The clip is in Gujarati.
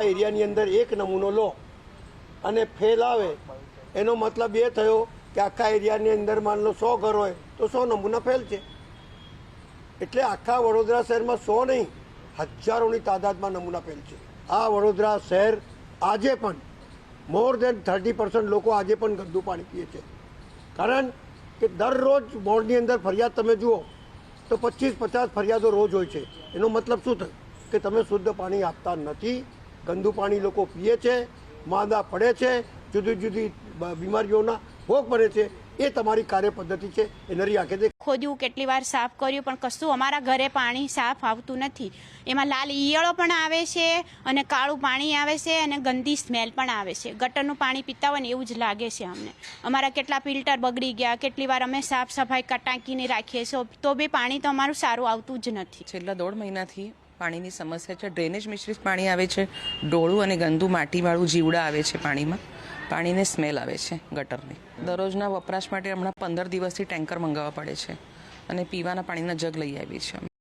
એરિયાની અંદર એક નમૂનો લો અને ફેલ આવે એનો મતલબ એ થયો કે આખા એરિયાની અંદર માન લો 100 ઘર હોય તો 100 નમૂના ફેલ છે. એટલે આખા વડોદરા શહેરમાં 100 નહીં, હજારોની તાદાદમાં નમૂના ફેલ છે. આ વડોદરા શહેર આજે પણ મોર દેન 30% લોકો આજે પણ ગંદુ પાણી પીએ છે. કારણ કે દરરોજ બોર્ડની અંદર ફરિયાદ તમે જુઓ તો 25-50 ફરિયાદો રોજ હોય છે. એનો મતલબ શું થયું કે તમે શુદ્ધ પાણી આપતા નથી, ગંદુ પાણી લોકો પીએ છે, માંદા પડે છે, જુદી જુદી બીમારીઓના ભોગ બને છે. એ તમારી કાર્ય પદ્ધતિ છે. એ નરી આંખે દેખ ખોદ્યું, કેટલી વાર સાફ કર્યું, પણ કશું અમારા ઘરે પાણી સાફ આવતું નથી. એમાં લાલ ઈયળો પણ આવે છે અને કાળું પાણી આવે છે અને ગંદી સ્મેલ પણ આવે છે. ગટરનું પાણી પીતા હોય ને એવું જ લાગે છે અમને. અમારા કેટલા ફિલ્ટર બગડી ગયા, કેટલી વાર અમે સાફ સફાઈ ટાંકીને રાખીએ છીએ તો બી પાણી તો અમારું સારું આવતું જ નથી. છેલ્લા 1.5 મહિનાથી પાણીની સમસ્યા છે. ડ્રેનેજ મિશ્રિત પાણી આવે છે, ડોળું અને ગંદુ માટીવાળું જીવડા આવે છે પાણીમાં. પાણીને સ્મેલ આવે છે ગટરની. દરરોજના વપરાશ માટે હમણાં 15 દિવસથી ટેન્કર મંગાવવા પડે છે અને પીવાના પાણીના જગ લઈ આવીએ છીએ.